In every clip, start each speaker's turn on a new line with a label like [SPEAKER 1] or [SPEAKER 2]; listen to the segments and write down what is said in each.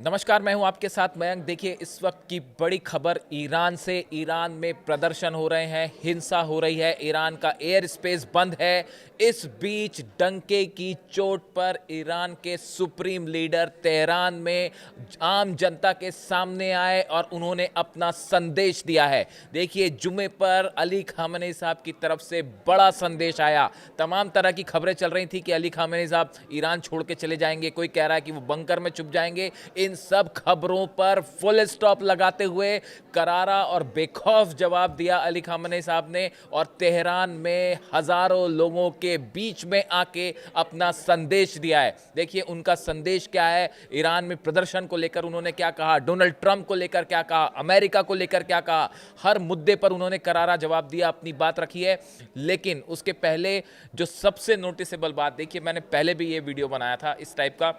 [SPEAKER 1] नमस्कार, मैं हूं आपके साथ मयंक। देखिए, इस वक्त की बड़ी खबर ईरान से। ईरान में प्रदर्शन हो रहे हैं, हिंसा हो रही है, ईरान का एयर स्पेस बंद है। इस बीच डंके की चोट पर ईरान के सुप्रीम लीडर तेहरान में आम जनता के सामने आए और उन्होंने अपना संदेश दिया है। देखिए, जुमे पर अली खामेनी साहब की तरफ से बड़ा संदेश आया। तमाम तरह की खबरें चल रही थी कि अली खामेनी साहब ईरान छोड़ के चले जाएंगे, कोई कह रहा है कि वो बंकर में छुप जाएंगे। इन सब खबरों पर फुल स्टॉप लगाते हुए करारा और बेखौफ जवाब दिया अली खामेनी साहब ने और तेहरान में हजारों लोगों के बीच में आके अपना संदेश दिया है। देखिए, उनका संदेश क्या है। ईरान में प्रदर्शन को लेकर उन्होंने क्या कहा, डोनाल्ड ट्रंप को लेकर क्या कहा, अमेरिका को लेकर क्या कहा, हर मुद्दे पर उन्होंने करारा जवाब दिया, अपनी बात रखी है। लेकिन उसके पहले जो सबसे नोटिसेबल बात, देखिए, मैंने पहले भी ये वीडियो बनाया था इस टाइप का।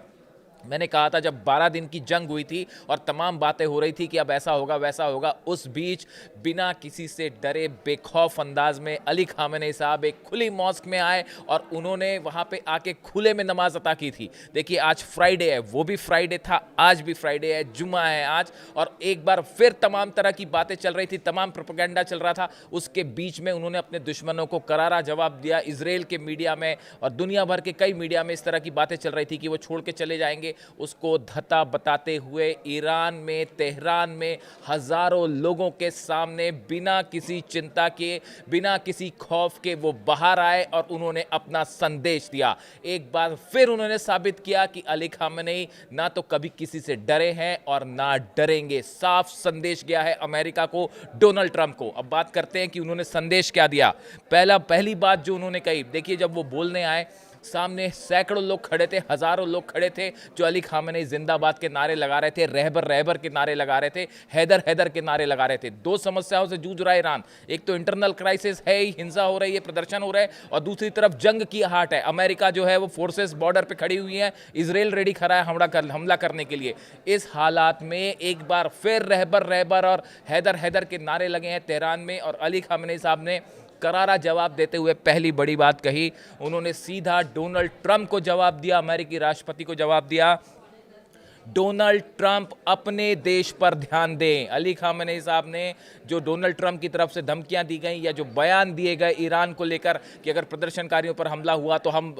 [SPEAKER 1] मैंने कहा था जब 12 दिन की जंग हुई थी और तमाम बातें हो रही थी कि अब ऐसा होगा वैसा होगा, उस बीच बिना किसी से डरे बेखौफ अंदाज में अली खामेनी साहब एक खुली मॉस्क में आए और उन्होंने वहां पे आके खुले में नमाज अता की थी। देखिए, आज फ्राइडे है, वो भी फ्राइडे था, आज भी फ्राइडे है, जुमा है आज, और एक बार फिर तमाम तरह की बातें चल रही थी, तमाम प्रोपेगेंडा चल रहा था। उसके बीच में उन्होंने अपने दुश्मनों को करारा जवाब दिया। इजराइल के मीडिया में और दुनिया भर के कई मीडिया में इस तरह की बातें चल रही थी कि वो छोड़ के चले जाएंगे, उसको धता बताते हुए ईरान में, तेहरान में हजारों लोगों के सामने बिना किसी चिंता के, बिना किसी खौफ के वो बाहर आए और उन्होंने अपना संदेश दिया। एक बार फिर उन्होंने साबित किया कि अली खामेनी ना तो कभी किसी से डरे हैं और ना डरेंगे। साफ संदेश गया है अमेरिका को, डोनाल्ड ट्रंप को। अब बात करते हैं कि उन्होंने संदेश क्या दिया। पहली बात जो उन्होंने कही, देखिए, जब वो बोलने आए, सामने सैकड़ों लोग खड़े थे, हजारों लोग खड़े थे जो अली खामेनी जिंदाबाद के नारे लगा रहे थे, रहबर रहबर के नारे लगा रहे थे, हैदर हैदर के नारे लगा रहे थे। दो समस्याओं से जूझ रहा है ईरान। एक तो इंटरनल क्राइसिस है, हिंसा हो रही है, प्रदर्शन हो रहा है, और दूसरी तरफ जंग की आहट है। अमेरिका जो है वो फोर्सेस बॉर्डर पे खड़ी हुई है, इजराइल रेडी खड़ा है हमला करने के लिए। इस हालात में एक बार फिर रहबर रहबर और हैदर हैदर के नारे लगे हैं तेहरान में, और अली खामेनी साहब ने करारा जवाब देते हुए पहली बड़ी बात कही। उन्होंने सीधा डोनाल्ड ट्रंप को जवाब दिया, अमेरिकी राष्ट्रपति को जवाब दिया। डोनाल्ड ट्रंप अपने देश पर ध्यान दें। अली खामेनी साहब ने जो डोनाल्ड ट्रंप की तरफ से धमकियां दी गई या जो बयान दिए गए ईरान को लेकर कि अगर प्रदर्शनकारियों पर हमला हुआ तो हम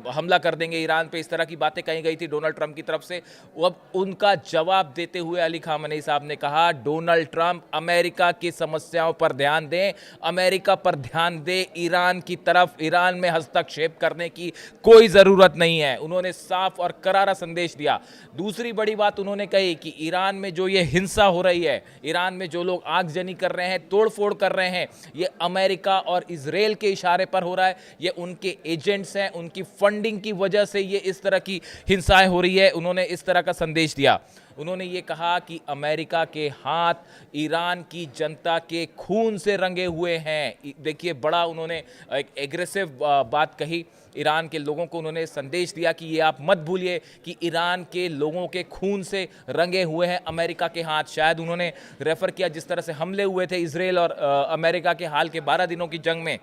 [SPEAKER 1] हमला कर देंगे ईरान पे, इस तरह की बातें कही गई थी डोनाल्ड ट्रंप की तरफ से। अब उनका जवाब देते हुए अली खामेनी साहब ने कहा, डोनाल्ड ट्रंप अमेरिका की समस्याओं पर ध्यान दें, अमेरिका पर ध्यान दें, ईरान की तरफ, ईरान में हस्तक्षेप करने की कोई ज़रूरत नहीं है। उन्होंने साफ और करारा संदेश दिया। दूसरी बड़ी बात उन्होंने कही कि ईरान में जो ये हिंसा हो रही है, ईरान में जो लोग आगजनी कर रहे हैं, तोड़फोड़ कर रहे हैं, ये अमेरिका और इजराइल के इशारे पर हो रहा है। ये उनके एजेंट्स हैं, उनकी फंडिंग की वजह से ये इस तरह की हिंसाएं हो रही है। उन्होंने इस तरह का संदेश दिया। उन्होंने ये कहा कि अमेरिका के हाथ ईरान की जनता के खून से रंगे हुए हैं। देखिए, बड़ा उन्होंने एक एग्रेसिव बात कही। ईरान के लोगों को उन्होंने संदेश दिया कि ये आप मत भूलिए कि ईरान के लोगों के खून से रंगे हुए हैं अमेरिका के हाथ। शायद उन्होंने रेफर किया जिस तरह से हमले हुए थे इजराइल और अमेरिका के हाल के 12 दिनों की जंग में,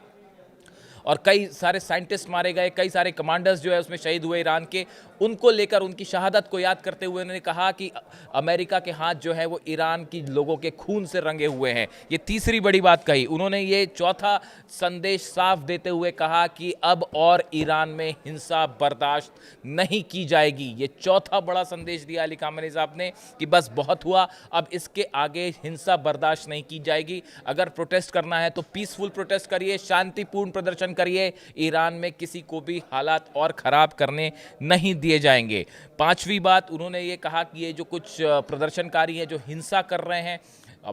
[SPEAKER 1] और कई सारे साइंटिस्ट मारे गए, कई सारे कमांडर्स जो है उसमें शहीद हुए ईरान के। उनको लेकर, उनकी शहादत को याद करते हुए उन्होंने कहा कि अमेरिका के हाथ जो है वो ईरान की लोगों के खून से रंगे हुए हैं। ये तीसरी बड़ी बात कही उन्होंने। ये चौथा संदेश साफ देते हुए कहा कि अब और ईरान में हिंसा बर्दाश्त नहीं की जाएगी। ये चौथा बड़ा संदेश दिया अली खामेनी साहब ने कि बस बहुत हुआ, अब इसके आगे हिंसा बर्दाश्त नहीं की जाएगी। अगर प्रोटेस्ट करना है तो पीसफुल प्रोटेस्ट करिए, शांतिपूर्ण प्रदर्शन करिए, ईरान में किसी को भी हालात और खराब करने नहीं दिए जाएंगे। पांचवी बात उन्होंने ये कहा कि ये जो कुछ प्रदर्शनकारी हैं जो हिंसा कर रहे हैं,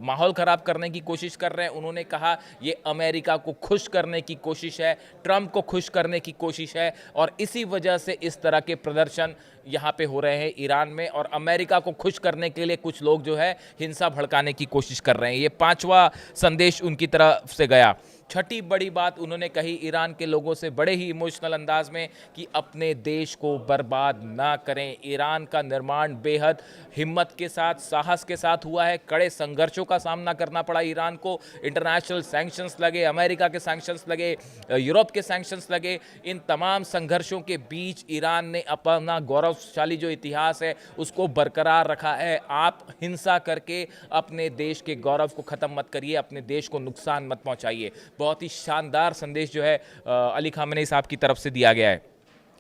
[SPEAKER 1] माहौल खराब करने की कोशिश कर रहे हैं, उन्होंने कहा ये अमेरिका को खुश करने की कोशिश है, ट्रंप को खुश करने की कोशिश है, और इसी वजह से इस तरह के प्रदर्शन यहाँ पे हो रहे हैं ईरान में, और अमेरिका को खुश करने के लिए कुछ लोग जो है हिंसा भड़काने की कोशिश कर रहे हैं। ये पांचवा संदेश उनकी तरफ से गया। छठी बड़ी बात उन्होंने कही ईरान के लोगों से बड़े ही इमोशनल अंदाज में कि अपने देश को बर्बाद ना करें। ईरान का निर्माण बेहद हिम्मत के साथ, साहस के साथ हुआ है। कड़े संघर्षों का सामना करना पड़ा ईरान को। इंटरनेशनल सैंक्शंस लगे, अमेरिका के सैंक्शंस लगे, यूरोप के सैंक्शंस लगे। इन तमाम संघर्षों के बीच ईरान ने अपना गौरवशाली जो इतिहास है उसको बरकरार रखा है। आप हिंसा करके अपने देश के गौरव को ख़त्म मत करिए, अपने देश को नुकसान मत पहुंचाइए। बहुत ही शानदार संदेश जो है अली खामेनी साहब की तरफ से दिया गया है।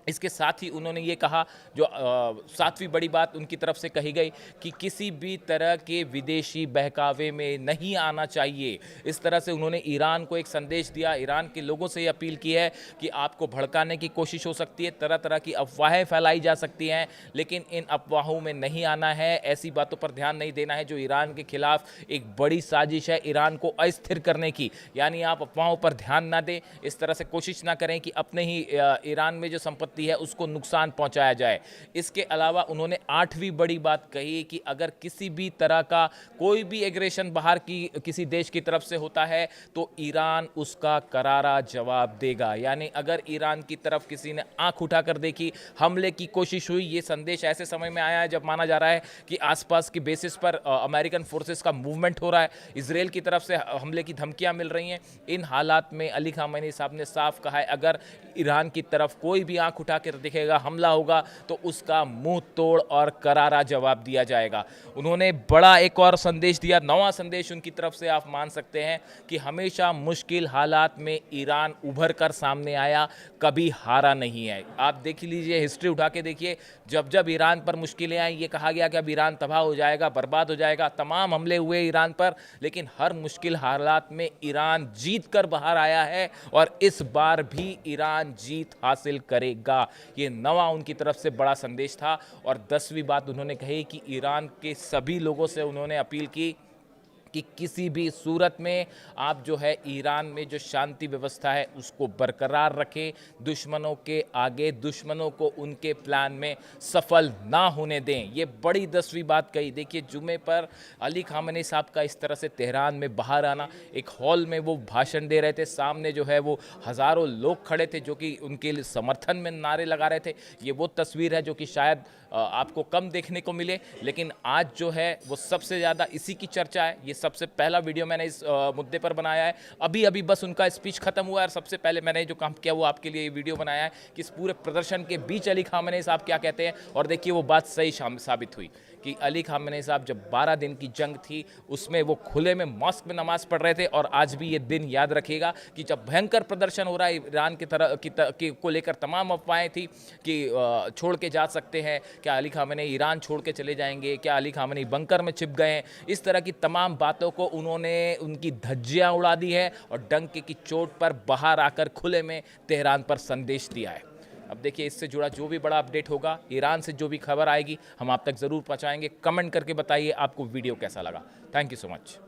[SPEAKER 1] इसके साथ ही उन्होंने ये कहा, जो सातवीं बड़ी बात उनकी तरफ से कही गई, कि किसी भी तरह के विदेशी बहकावे में नहीं आना चाहिए। इस तरह से उन्होंने ईरान को एक संदेश दिया। ईरान के लोगों से ये अपील की है कि आपको भड़काने की कोशिश हो सकती है, तरह तरह की अफवाहें फैलाई जा सकती हैं, लेकिन इन अफवाहों में नहीं आना है, ऐसी बातों पर ध्यान नहीं देना है जो ईरान के खिलाफ एक बड़ी साजिश है ईरान को अस्थिर करने की। यानी आप अफवाहों पर ध्यान ना दें, इस तरह से कोशिश ना करें कि अपने ही ईरान में जो संपत्ति है उसको नुकसान पहुंचाया जाए। इसके अलावा उन्होंने आठवीं बड़ी बात कही कि अगर किसी भी तरह का कोई भी एग्रेशन बाहर की किसी देश की तरफ से होता है तो ईरान उसका करारा जवाब देगा। यानी अगर ईरान की तरफ किसी ने आंख उठाकर देखी, हमले की कोशिश हुई, ये संदेश ऐसे समय में आया है जब माना जा रहा है कि आसपास की बेसिस पर अमेरिकन फोर्सेस का मूवमेंट हो रहा है, इसराइल की तरफ से हमले की धमकियां मिल रही हैं। इन हालात में अली खामेनी साहब ने साफ कहा है, अगर ईरान की तरफ कोई भी आंख उठा कर दिखेगा, हमला होगा, तो उसका मुंह तोड़ और करारा जवाब दिया जाएगा। उन्होंने बड़ा एक और संदेश दिया, नवा संदेश उनकी तरफ से आप मान सकते हैं कि हमेशा मुश्किल हालात में ईरान उभर कर सामने आया, कभी हारा नहीं है। आप देख लीजिए, हिस्ट्री उठा के देखिए, जब जब ईरान पर मुश्किलें आई, ये कहा गया कि अब ईरान तबाह हो जाएगा, बर्बाद हो जाएगा, तमाम हमले हुए ईरान पर, लेकिन हर मुश्किल हालात में ईरान जीत कर बाहर आया है और इस बार भी ईरान जीत हासिल करेगा। ये नवा उनकी तरफ से बड़ा संदेश था। और 10वीं बात उन्होंने कही कि ईरान के सभी लोगों से उन्होंने अपील की कि किसी भी सूरत में आप जो है ईरान में जो शांति व्यवस्था है उसको बरकरार रखें, दुश्मनों के आगे, दुश्मनों को उनके प्लान में सफल ना होने दें। ये बड़ी 10वीं बात कही। देखिए, जुमे पर अली खामेनी साहब का इस तरह से तेहरान में बाहर आना, एक हॉल में वो भाषण दे रहे थे, सामने जो है वो हज़ारों लोग खड़े थे जो कि उनके लिए समर्थन में नारे लगा रहे थे। ये वो तस्वीर है जो कि शायद आपको कम देखने को मिले, लेकिन आज जो है वो सबसे ज़्यादा इसी की चर्चा है। ये सबसे पहला वीडियो मैंने इस मुद्दे पर बनाया है। अभी अभी बस उनका स्पीच खत्म हुआ है और सबसे पहले मैंने जो काम किया वो आपके लिए ये वीडियो बनाया है कि इस पूरे प्रदर्शन के बीच अली खामेनी साहब क्या कहते हैं। और देखिए, वो बात सही साबित हुई कि अली खामेनी साहब जब 12 दिन की जंग थी उसमें वो खुले में मॉस्क में नमाज पढ़ रहे थे। और आज भी ये दिन याद रखेगा कि जब भयंकर प्रदर्शन हो रहा है ईरान की तरह को लेकर, तमाम अफवाहें थी कि छोड़ के जा सकते हैं, क्या अली खामेनी ईरान छोड़ के चले जाएंगे, क्या अली खामेनी बंकर में छिप गए हैं, इस तरह की तमाम बातों को उन्होंने उनकी धज्जियां उड़ा दी है और डंके की चोट पर बाहर आकर खुले में तेहरान पर संदेश दिया है। अब देखिए, इससे जुड़ा जो भी बड़ा अपडेट होगा, ईरान से जो भी खबर आएगी, हम आप तक ज़रूर पहुंचाएंगे। कमेंट करके बताइए आपको वीडियो कैसा लगा। Thank you so much.